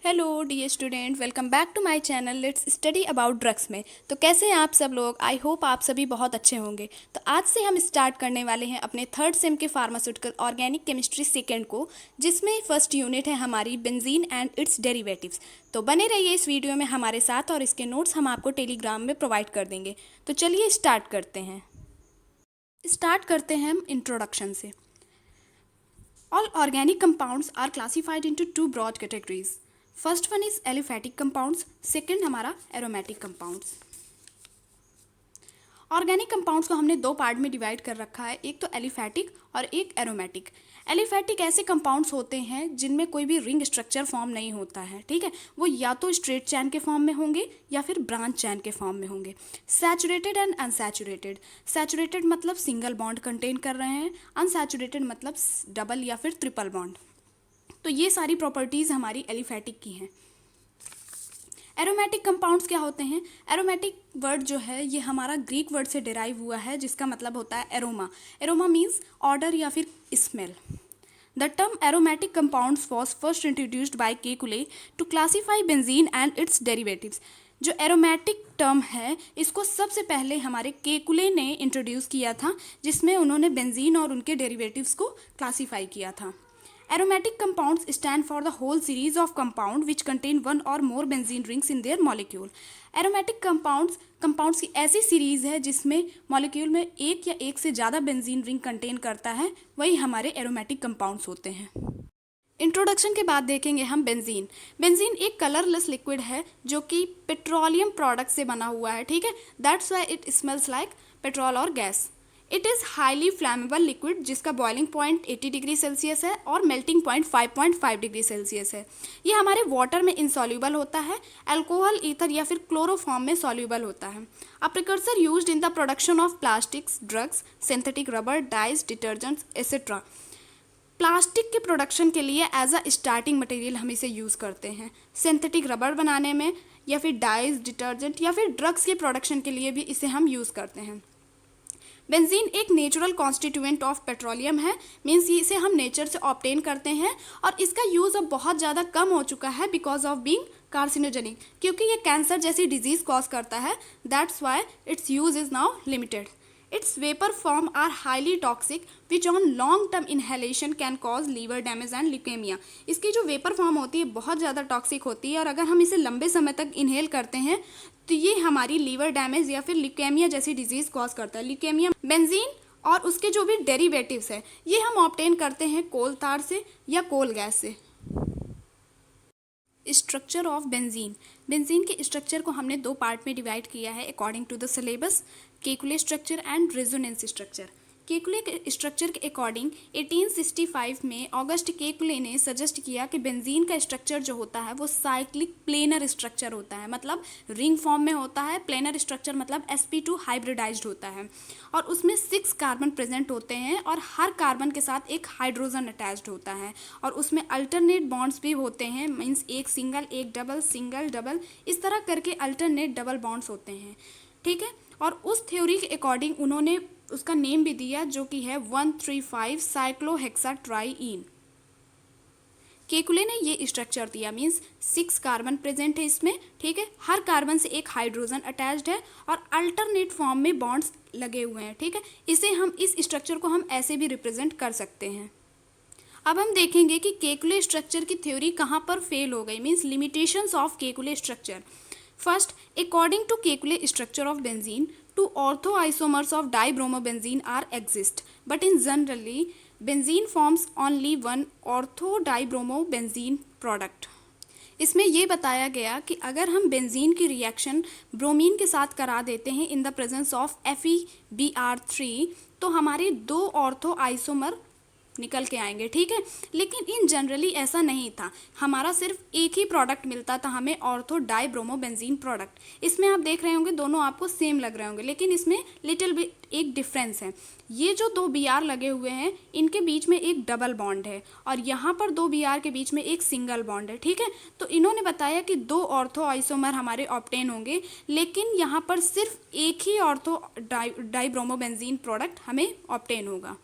Hello dear student, welcome back to my channel. Let's study about drugs में। तो कैसे हैं आप सब लोग? आई होप आप सभी बहुत अच्छे होंगे। तो आज से हम स्टार्ट करने वाले हैं अपने थर्ड सेम के फार्मास्यूटिकल ऑर्गेनिक केमिस्ट्री सेकेंड को, जिसमें फर्स्ट यूनिट है हमारी बेंजीन एंड इट्स डेरिवेटिव्स। तो बने रहिए इस वीडियो में हमारे साथ और इसके नोट्स हम आपको टेलीग्राम में प्रोवाइड कर देंगे। तो चलिए स्टार्ट करते हैं हम इंट्रोडक्शन से। All organic compounds are classified into two broad categories. First one is aliphatic compounds, second हमारा aromatic compounds. ऑर्गेनिक कंपाउंड्स को हमने दो पार्ट में डिवाइड कर रखा है, एक तो एलिफैटिक और एक एरोमेटिक। एलिफैटिक ऐसे कंपाउंड्स होते हैं जिनमें कोई भी रिंग स्ट्रक्चर फॉर्म नहीं होता है, ठीक है। वो या तो स्ट्रेट चैन के फॉर्म में होंगे या फिर ब्रांच चैन के फॉर्म में होंगे। Saturated and unsaturated. सैचुरेटेड मतलब सिंगल बॉन्ड कंटेन कर रहे हैं, अनसैचुरेटेड मतलब डबल या फिर ट्रिपल बॉन्ड। तो ये सारी प्रॉपर्टीज़ हमारी एलिफैटिक की हैं। एरोमेटिक कंपाउंड्स क्या होते हैं? एरोमेटिक वर्ड जो है ये हमारा ग्रीक वर्ड से डिराइव हुआ है, जिसका मतलब होता है एरोमा। एरोमा मीन्स ऑर्डर या फिर smell. The term aromatic compounds was first introduced by Kekule to classify benzene and its derivatives. जो एरोमेटिक टर्म है इसको सबसे पहले हमारे केकुले ने इंट्रोड्यूस किया था, जिसमें उन्होंने बेंजीन और उनके डेरिवेटिव्स को क्लासीफाई किया था। Aromatic compounds stand for the whole series of compound which contain one or more benzene rings in their molecule. Aromatic compounds की ऐसी सीरीज है जिसमें मॉलिक्यूल में एक या एक से ज़्यादा बेंजीन रिंग कंटेन करता है, वही हमारे एरोमेटिक कंपाउंड्स होते हैं। इंट्रोडक्शन के बाद देखेंगे हम बेंजीन। बेंजीन एक कलरलेस लिक्विड है जो कि पेट्रोलियम प्रोडक्ट से बना हुआ है, ठीक है। That's why it smells like petrol और gas. It is highly flammable liquid जिसका बॉइलिंग पॉइंट 80 डिग्री सेल्सियस है और मेल्टिंग पॉइंट 5.5 डिग्री सेल्सियस है। ये हमारे वाटर में इंसॉल्यूबल होता है, अल्कोहल, ईथर या फिर क्लोरोफॉर्म में सॉल्यूबल होता है। A precursor used in the production of plastics, drugs, synthetic rubber, dyes, detergents etcetera. Plastic के प्रोडक्शन के लिए एज अ स्टार्टिंग मटेरियल हम इसे यूज़ करते हैं, सिंथेटिक रबर बनाने में या फिर डाइज, डिटर्जेंट या फिर ड्रग्स के प्रोडक्शन के लिए भी इसे हम यूज़ करते हैं। बेंजीन एक नेचुरल कॉन्स्टिट्यूएंट ऑफ पेट्रोलियम है, मीन्स इसे हम नेचर से ऑब्टेन करते हैं और इसका यूज़ अब बहुत ज़्यादा कम हो चुका है बिकॉज ऑफ बीइंग कार्सिनोजेनिक, क्योंकि ये कैंसर जैसी डिजीज़ कॉज करता है। That's why it's use is now limited. Its vapor form are highly toxic which on long term inhalation can cause liver damage and leukemia. इसकी जो vapour form होती है बहुत ज़्यादा टॉक्सिक होती है और अगर हम इसे लंबे समय तक इनहेल करते हैं तो ये हमारी लीवर डैमेज या फिर ल्यूकेमिया जैसी डिजीज़ कॉज करता है। ल्यूकेमिया। बेंजीन और उसके जो भी डेरिवेटिव्स है ये हम ऑब्टेन करते हैं कोल तार से या कोल गैस से। Structure of benzene. बेंजीन के स्ट्रक्चर को हमने दो पार्ट में डिवाइड किया है according to the syllabus, Kekule structure and resonance structure. Kekule के स्ट्रक्चर के अकॉर्डिंग 1865 में ऑगस्ट केकुले ने सजेस्ट किया कि बेंजीन का स्ट्रक्चर जो होता है वो साइक्लिक प्लेनर स्ट्रक्चर होता है, मतलब रिंग फॉर्म में होता है। प्लेनर स्ट्रक्चर मतलब sp2 हाइब्रिडाइज्ड होता है और उसमें 6 कार्बन प्रेजेंट होते हैं और हर कार्बन के साथ एक हाइड्रोजन अटैच्ड होता है और उसमें अल्टरनेट बॉन्ड्स भी होते हैं, मीन्स एक सिंगल, एक डबल, सिंगल, डबल, इस तरह करके अल्टरनेट डबल बॉन्ड्स होते हैं, ठीक है। और उस थ्योरी के अकॉर्डिंग उन्होंने उसका नेम भी दिया जो कि है 135 साइक्लोहेक्साट्राईन। केकुले ने ये स्ट्रक्चर दिया, मीन्स 6 कार्बन प्रेजेंट है इसमें, ठीक है। हर कार्बन से एक हाइड्रोजन अटैच्ड है और अल्टरनेट फॉर्म में बॉन्ड्स लगे हुए हैं, ठीक है। इस स्ट्रक्चर को हम ऐसे भी रिप्रेजेंट कर सकते हैं। अब हम देखेंगे कि केकुले स्ट्रक्चर की थ्योरी कहाँ पर फेल हो गई, means limitations of Kekule structure. First, according to Kekulé structure of benzene, two orthoisomers of dibromobenzene are exist, but in generally, benzene forms only one orthodibromoबेंजीन product. इसमें ये बताया गया कि अगर हम बेंजीन की रिएक्शन ब्रोमीन के साथ करा देते हैं इन द प्रेजेंस ऑफ FeBr3 तो हमारे दो ऑर्थो आइसोमर निकल के आएंगे, ठीक है। लेकिन इन जनरली ऐसा नहीं था, हमारा सिर्फ एक ही प्रोडक्ट मिलता था हमें, ऑर्थो डाइब्रोमोबेंजीन प्रोडक्ट। इसमें आप देख रहे होंगे दोनों आपको सेम लग रहे होंगे, लेकिन इसमें लिटिल बिट एक डिफरेंस है। ये जो दो Br लगे हुए हैं इनके बीच में एक डबल बॉन्ड है और यहाँ पर दो Br के बीच में एक सिंगल बॉन्ड है, ठीक है। तो इन्होंने बताया कि दो ऑर्थो आइसोमर हमारे ऑब्टेन होंगे, लेकिन यहाँ पर सिर्फ एक ही ऑर्थो डाइब्रोमोबेंजीन प्रोडक्ट हमें ऑब्टेन होगा।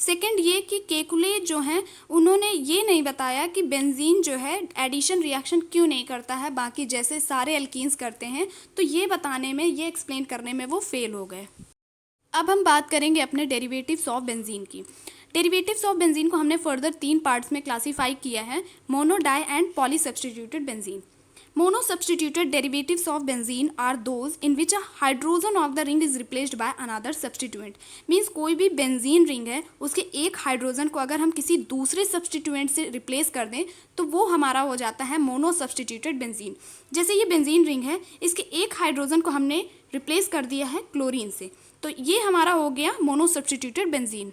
सेकंड ये कि केकुले जो हैं उन्होंने ये नहीं बताया कि बेंजीन जो है एडिशन रिएक्शन क्यों नहीं करता है बाकी जैसे सारे एल्कीन्स करते हैं, तो ये बताने में, ये एक्सप्लेन करने में वो फेल हो गए। अब हम बात करेंगे अपने डेरिवेटिव्स ऑफ बेंजीन की। डेरिवेटिव्स ऑफ बेंजीन को हमने फर्दर 3 पार्ट्स में क्लासीफाई किया है, mono, di and poly substituted benzene. Mono substituted derivatives of benzene are those in which a hydrogen of the ring is replaced by another substituent. Means कोई भी benzene ring है उसके एक hydrogen को अगर हम किसी दूसरे सब्सटीट्यूएंट से रिप्लेस कर दें तो वो हमारा हो जाता है मोनो सब्सटीट्यूटेड बेंजीन। जैसे ये बेंजीन रिंग है, इसके एक हाइड्रोजन को हमने रिप्लेस कर दिया है क्लोरीन से, तो ये हमारा हो गया mono substituted benzene.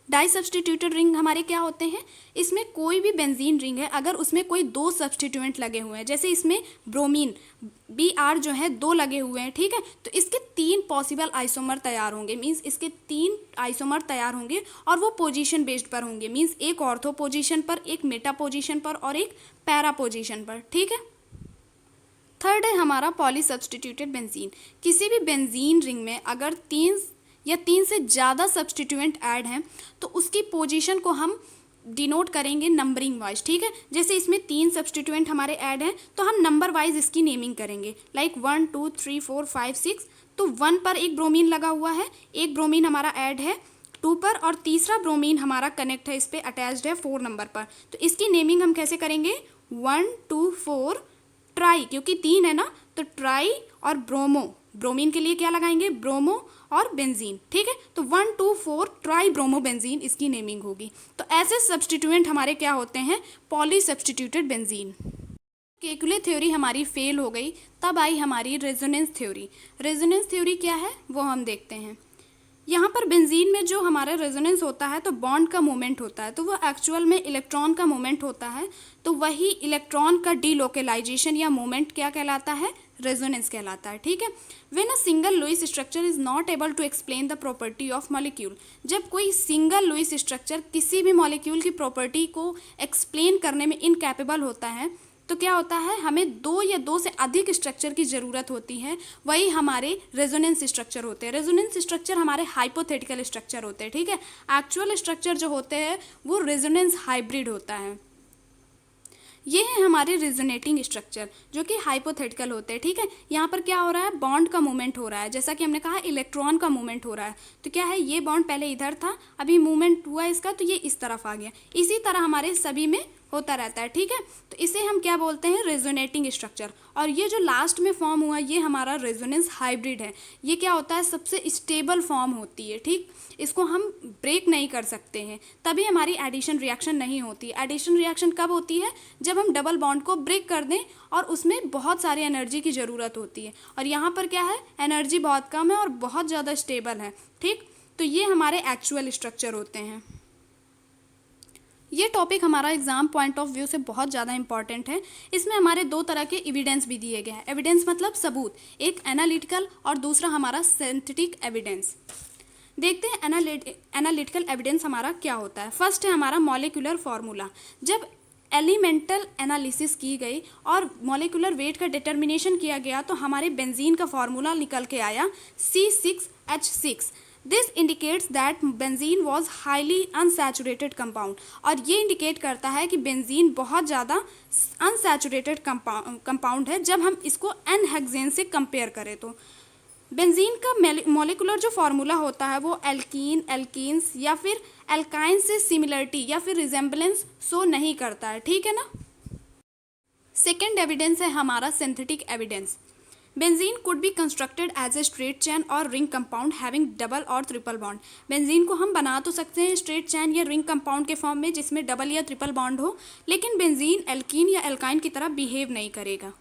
Di substituted ring हमारे क्या होते हैं, इसमें कोई भी बेंजीन रिंग है अगर उसमें कोई 2 सब्सटीट्यूएंट लगे हुए हैं, जैसे इसमें ब्रोमीन Br जो है 2 लगे हुए हैं, ठीक है, तो इसके 3 पॉसिबल आइसोमर तैयार होंगे। मींस इसके 3 आइसोमर तैयार होंगे और वो पोजीशन बेस्ड पर होंगे। मींस एक ऑर्थो पोजीशन पर, एक मेटा पोजीशन पर और एक पैरा पोजीशन पर, ठीक है। थर्ड है हमारा पॉली सब्सटीट्यूटेड बेंजीन। किसी भी बेंजीन रिंग में अगर 3 या 3 से ज़्यादा सब्सटीट्यूएंट ऐड हैं तो उसकी पोजीशन को हम डिनोट करेंगे नंबरिंग वाइज, ठीक है। जैसे इसमें 3 सब्सटीट्यूएंट हमारे ऐड हैं तो हम नंबर वाइज इसकी नेमिंग करेंगे, लाइक 1 2 3 4 5 6। तो 1 पर एक ब्रोमीन लगा हुआ है, एक ब्रोमीन हमारा ऐड है 2 पर और तीसरा ब्रोमीन हमारा कनेक्ट है, इस पर अटैच्ड है 4 नंबर पर। तो इसकी नेमिंग हम कैसे करेंगे, 1 2 4 ट्राई, क्योंकि 3 है ना, तो ट्राई और ब्रोमो, ब्रोमीन के लिए क्या लगाएंगे, ब्रोमो और बेंजीन, ठीक है। तो 1 2 4 ट्राई ब्रोमो बेंजीन इसकी नेमिंग होगी। तो ऐसे सब्सटीट्यूएंट हमारे क्या होते हैं, poly substituted benzene. Kekule theory हमारी फेल हो गई, तब आई हमारी रेजोनेंस थ्योरी। रेजोनेंस थ्योरी क्या है वो हम देखते हैं। यहाँ पर बेंजीन में जो हमारा रेजोनेंस होता है तो बॉन्ड का मूवमेंट होता है, तो वो एक्चुअल में इलेक्ट्रॉन का मूवमेंट होता है, तो वही इलेक्ट्रॉन का डीलोकेलाइजेशन या मूवमेंट क्या कहलाता है, रेजोनेंस कहलाता है, ठीक है। When a single Lewis structure is not able to explain the property of molecule, जब कोई सिंगल लुईस स्ट्रक्चर किसी भी मॉलिक्यूल की प्रॉपर्टी को एक्सप्लेन करने में इनकैपेबल होता है, तो क्या होता है, हमें 2 या 2 से अधिक स्ट्रक्चर की ज़रूरत होती है, वही हमारे रेजोनेंस स्ट्रक्चर होते हैं। रेजोनेंस स्ट्रक्चर हमारे हाइपोथेटिकल स्ट्रक्चर होते हैं, ठीक है। एक्चुअल स्ट्रक्चर जो होते हैं वो रेजोनेंस हाइब्रिड होता है। ये है हमारे रेजोनेटिंग स्ट्रक्चर जो कि हाइपोथेटिकल होते हैं, ठीक है। यहाँ पर क्या हो रहा है, बॉन्ड का मूवमेंट हो रहा है, जैसा कि हमने कहा इलेक्ट्रॉन का मूवमेंट हो रहा है। तो क्या है, ये बॉन्ड पहले इधर था, अभी मूवमेंट हुआ इसका तो ये इस तरफ आ गया। इसी तरह हमारे सभी में होता रहता है, ठीक है। तो इसे हम क्या बोलते हैं, रेजोनेटिंग स्ट्रक्चर। और ये जो लास्ट में फॉर्म हुआ ये हमारा रेजोनेंस हाइब्रिड है। ये क्या होता है, सबसे स्टेबल फॉर्म होती है, ठीक, इसको हम ब्रेक नहीं कर सकते हैं, तभी हमारी एडिशन रिएक्शन नहीं होती। एडिशन रिएक्शन कब होती है, जब हम डबल बॉन्ड को ब्रेक कर दें और उसमें बहुत सारी एनर्जी की ज़रूरत होती है, और यहाँ पर क्या है, एनर्जी बहुत कम है और बहुत ज़्यादा स्टेबल है, ठीक। तो ये हमारे एक्चुअल स्ट्रक्चर होते हैं। ये टॉपिक हमारा एग्जाम पॉइंट ऑफ व्यू से बहुत ज़्यादा इंपॉर्टेंट है। इसमें हमारे 2 तरह के एविडेंस भी दिए गए हैं। एविडेंस मतलब सबूत, एक एनालिटिकल और दूसरा हमारा सिंथेटिक एविडेंस। देखते हैं एनालिटिकल एविडेंस हमारा क्या होता है। फर्स्ट है हमारा मॉलिक्यूलर फार्मूला। जब एलिमेंटल एनालिसिस की गई और मॉलिक्यूलर वेट का डिटर्मिनेशन किया गया तो हमारे बेंजीन का फार्मूला निकल के आया C6H6। This indicates that benzene was highly unsaturated compound, और ये इंडिकेट करता है कि बेंजीन बहुत ज़्यादा अनसैचुरेटेड कंपाउंड है जब हम इसको एन हेक्सेन से कंपेयर करें। तो बेंजीन का मॉलिक्यूलर जो फार्मूला होता है वो एल्कीन, एल्कीन्स या फिर एल्काइन से सिमिलरिटी या फिर रिजेंबलेंस शो नहीं करता है, ठीक है ना। सेकेंड एविडेंस है हमारा synthetic evidence. Benzene could be constructed as a straight chain और रिंग कंपाउंड हैविंग डबल और ट्रिपल बॉन्ड। बेंजीन को हम बना तो सकते हैं स्ट्रेट चैन या रिंग कंपाउंड के फॉर्म में जिसमें डबल या ट्रिपल बॉन्ड हो, लेकिन बेंजीन एल्कीन या एल्काइन की तरह बिहेव नहीं करेगा।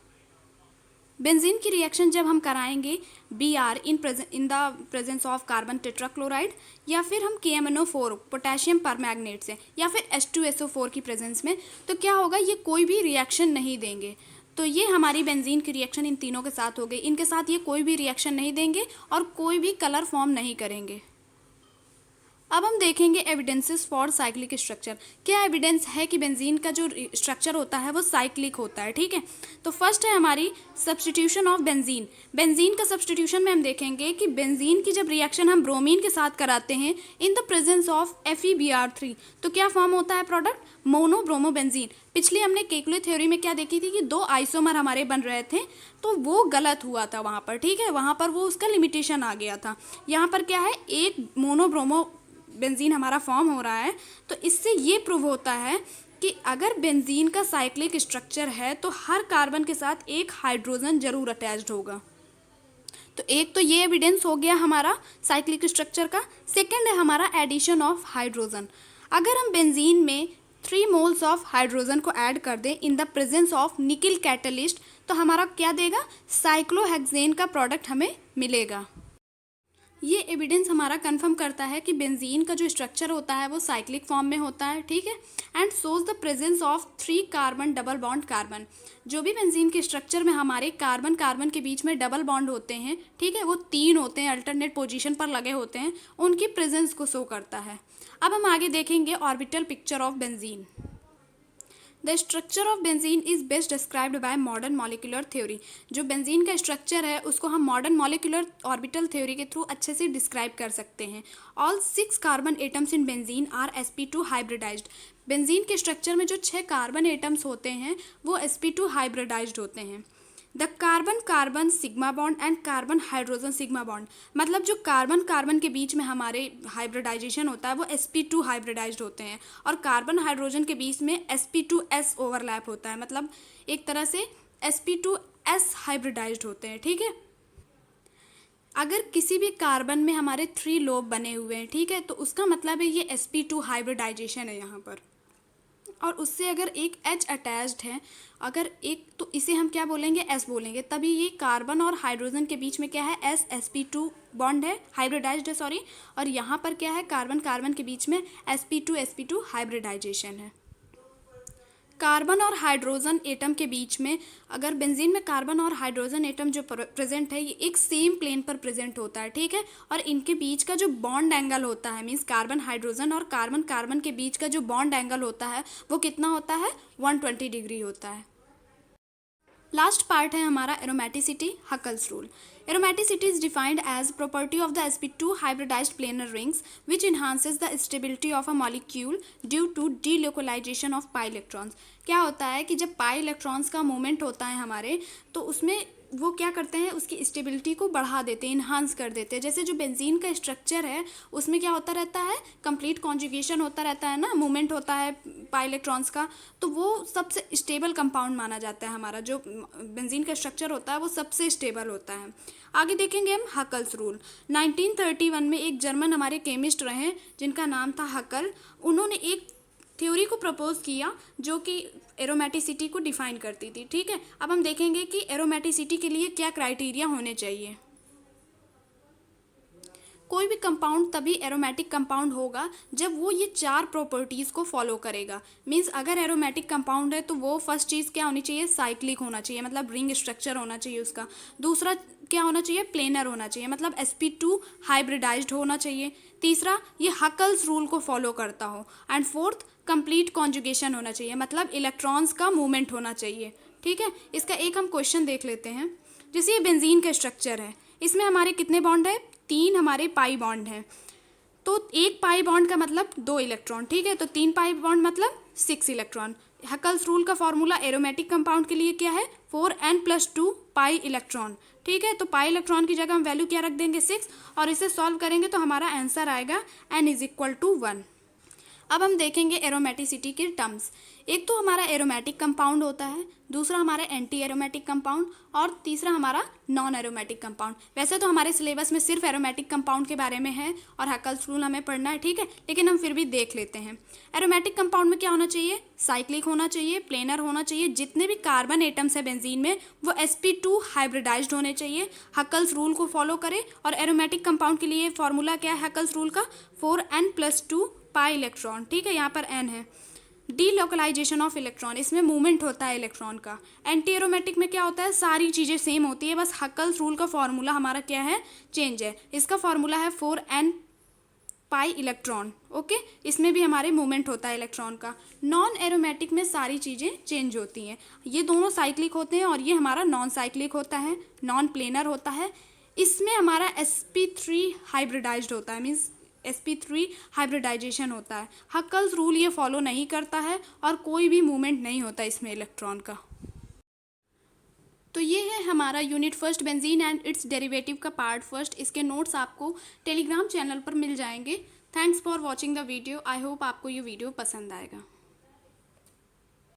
बेंजीन की रिएक्शन जब हम कराएंगे Br in the presence of carbon tetrachloride या फिर हम KMnO4 पोटेशियम परमैंगनेट से या फिर H2SO4 की प्रेजेंस में, तो क्या होगा, ये कोई भी रिएक्शन नहीं देंगे। तो ये हमारी बेंजीन की रिएक्शन इन तीनों के साथ हो गई। इनके साथ ये कोई भी रिएक्शन नहीं देंगे और कोई भी कलर फॉर्म नहीं करेंगे। अब हम देखेंगे एविडेंसेस फॉर साइक्लिक स्ट्रक्चर। क्या एविडेंस है कि बेंजीन का जो स्ट्रक्चर होता है वो साइक्लिक होता है, ठीक है। तो फर्स्ट है हमारी सब्स्टिट्यूशन ऑफ बेंजीन। बेंजीन का सब्स्टिट्यूशन में हम देखेंगे कि बेंजीन की जब रिएक्शन हम ब्रोमीन के साथ कराते हैं इन द प्रेजेंस ऑफ FeBr3 तो क्या फॉर्म होता है प्रोडक्ट, मोनोब्रोमोबेंजीन। पिछली हमने केकुले थ्योरी में क्या देखी थी कि 2 आइसोमर हमारे बन रहे थे, तो वो गलत हुआ था वहाँ पर, ठीक है। वहाँ पर वो उसका लिमिटेशन आ गया था। यहाँ पर क्या है, एक मोनोब्रोमो बेंजीन हमारा फॉर्म हो रहा है। तो इससे ये प्रूव होता है कि अगर बेंजीन का साइक्लिक स्ट्रक्चर है तो हर कार्बन के साथ एक हाइड्रोजन जरूर अटैच्ड होगा। तो एक तो ये एविडेंस हो गया हमारा साइक्लिक स्ट्रक्चर का। सेकंड है हमारा एडिशन ऑफ हाइड्रोजन। अगर हम बेंजीन में 3 मोल्स ऑफ हाइड्रोजन को ऐड कर दें in the presence of nickel catalyst तो हमारा क्या देगा, साइक्लोहेक्सेन का प्रोडक्ट हमें मिलेगा। ये एविडेंस हमारा कंफर्म करता है कि बेंजीन का जो स्ट्रक्चर होता है वो साइक्लिक फॉर्म में होता है, ठीक है। And shows the presence of 3 carbon double bond carbon. जो भी बेंजीन के स्ट्रक्चर में हमारे कार्बन कार्बन के बीच में डबल बॉन्ड होते हैं, ठीक है, वो 3 होते हैं, अल्टरनेट पोजीशन पर लगे होते हैं, उनकी प्रेजेंस को शो करता है। अब हम आगे देखेंगे orbital picture of benzene. The structure of benzene is best described by modern molecular theory. जो बेंजीन का स्ट्रक्चर है उसको हम मॉडर्न मॉलिक्यूलर ऑर्बिटल थ्योरी के थ्रू अच्छे से डिस्क्राइब कर सकते हैं। All 6 carbon atoms in benzene are sp2 hybridised. Benzene के स्ट्रक्चर में जो 6 कार्बन एटम्स होते हैं वो sp2 हाइब्रिडाइज्ड होते हैं। The carbon carbon sigma bond and carbon hydrogen sigma bond, मतलब जो कार्बन कार्बन के बीच में हमारे हाइब्रिडाइजेशन होता है वो sp2 हाइब्रिडाइज्ड होते हैं, और कार्बन हाइड्रोजन के बीच में sp2s ओवरलैप होता है, मतलब एक तरह से sp2s हाइब्रिडाइज्ड होते हैं, ठीक है। अगर किसी भी कार्बन में हमारे 3 लोब बने हुए हैं, ठीक है, तो उसका मतलब है ये sp2 हाइब्रिडाइजेशन है यहाँ पर। और उससे अगर एक H अटैच्ड है, अगर एक, तो इसे हम क्या बोलेंगे, S बोलेंगे। तभी ये कार्बन और हाइड्रोजन के बीच में क्या है, sp2 बॉन्ड है, हाइब्रिडाइज्ड है, सॉरी। और यहाँ पर क्या है, कार्बन कार्बन के बीच में sp2 हाइब्रिडाइजेशन है। कार्बन और हाइड्रोजन एटम के बीच में, अगर बेंजीन में कार्बन और हाइड्रोजन एटम जो प्रेजेंट है ये एक सेम प्लेन पर प्रेजेंट होता है, ठीक है। और इनके बीच का जो बॉन्ड एंगल होता है, मीन्स कार्बन हाइड्रोजन और कार्बन कार्बन के बीच का जो बॉन्ड एंगल होता है वो कितना होता है, 120 डिग्री होता है। लास्ट पार्ट है हमारा aromaticity, Huckel's rule. Aromaticity is defined as property of the sp2 hybridized planar rings which enhances the stability of a molecule due to delocalization of pi electrons। क्या होता है कि जब पाई इलेक्ट्रॉन्स का movement होता है हमारे, तो उसमें वो क्या करते हैं, उसकी स्टेबिलिटी को बढ़ा देते हैं, इन्हांस कर देते हैं। जैसे जो बेंजीन का स्ट्रक्चर है उसमें क्या होता रहता है, कंप्लीट कॉन्जुगेशन होता रहता है ना, मूवमेंट होता है पाई इलेक्ट्रॉन्स का, तो वो सबसे स्टेबल कंपाउंड माना जाता है। हमारा जो बेंजीन का स्ट्रक्चर होता है वो सबसे स्टेबल होता है। आगे देखेंगे हम हकल्स रूल। 1931 में एक जर्मन हमारे केमिस्ट रहे जिनका नाम था हकल। उन्होंने एक थ्योरी को प्रपोज किया जो कि एरोमेटिसिटी को डिफाइन करती थी, ठीक है। अब हम देखेंगे कि एरोमेटिसिटी के लिए क्या क्राइटेरिया होने चाहिए। कोई भी कंपाउंड तभी एरोमेटिक कंपाउंड होगा जब वो ये 4 प्रॉपर्टीज़ को फॉलो करेगा। मींस अगर एरोमेटिक कंपाउंड है तो वो फर्स्ट चीज़ क्या होनी चाहिए, साइक्लिक होना चाहिए, मतलब रिंग स्ट्रक्चर होना चाहिए उसका। दूसरा क्या होना चाहिए, प्लेनर होना चाहिए, मतलब sp2 हाइब्रिडाइज्ड होना चाहिए। तीसरा, ये हकल्स रूल को फॉलो करता हो। एंड फोर्थ, कंप्लीट कॉन्जुगेशन होना चाहिए, मतलब इलेक्ट्रॉन्स का मूवमेंट होना चाहिए, ठीक है। इसका एक हम क्वेश्चन देख लेते हैं। जैसे ये बेंजीन का स्ट्रक्चर है, इसमें हमारे कितने बॉन्ड है, 3 हमारे पाई बॉन्ड हैं। तो एक पाई बॉन्ड का मतलब 2 इलेक्ट्रॉन, ठीक है। तो 3 पाई बॉन्ड मतलब 6 इलेक्ट्रॉन। हकल्स रूल का फॉर्मूला एरोमेटिक कंपाउंड के लिए क्या है, 4n+2 पाई इलेक्ट्रॉन, ठीक है। तो पाई इलेक्ट्रॉन की जगह हम वैल्यू क्या रख देंगे, 6, और इसे सॉल्व करेंगे तो हमारा आंसर आएगा n=1। अब हम देखेंगे एरोमेटिसिटी के टर्म्स। एक तो हमारा एरोमेटिक कंपाउंड होता है, दूसरा हमारा एंटी एरोमेटिक कंपाउंड, और तीसरा हमारा नॉन एरोमेटिक कंपाउंड। वैसे तो हमारे सिलेबस में सिर्फ एरोमेटिक कंपाउंड के बारे में है और हकल्स रूल हमें पढ़ना है, ठीक है, लेकिन हम फिर भी देख लेते हैं। एरोमेटिक कंपाउंड में क्या होना चाहिए, साइक्लिक होना चाहिए, प्लेनर होना चाहिए, जितने भी कार्बन एटम्स है बेंजीन में वो sp2 हाइब्रिडाइज्ड होने चाहिए, हकल्स रूल को फॉलो करें। और एरोमेटिक कंपाउंड के लिए फॉर्मूला क्या है हकल्स रूल का, 4n+2 पाई इलेक्ट्रॉन, ठीक है, यहाँ पर n है। डीलोकलाइजेशन ऑफ इलेक्ट्रॉन, इसमें मूवमेंट होता है इलेक्ट्रॉन का। एंटी एरोमेटिक में क्या होता है, सारी चीज़ें सेम होती है, बस हकल्स रूल का फॉर्मूला हमारा क्या है, चेंज है। इसका फॉर्मूला है 4n पाई इलेक्ट्रॉन। ओके, इसमें भी हमारे मूवमेंट होता है इलेक्ट्रॉन का। नॉन एरोमेटिक में सारी चीज़ें चेंज होती हैं। ये दोनों साइक्लिक होते हैं और ये हमारा नॉन साइक्लिक होता है, नॉन प्लेनर होता है। इसमें हमारा sp3 हाइब्रिडाइज्ड होता है, मीन्स sp3 हाइब्रिडाइजेशन होता है। हक्कल्स रूल ये फॉलो नहीं करता है और कोई भी मूवमेंट नहीं होता इसमें इलेक्ट्रॉन का। तो ये है हमारा unit first benzene and it's derivative का पार्ट फर्स्ट। इसके नोट्स आपको टेलीग्राम चैनल पर मिल जाएंगे। Thanks for watching the video. I hope आपको ये वीडियो पसंद आएगा।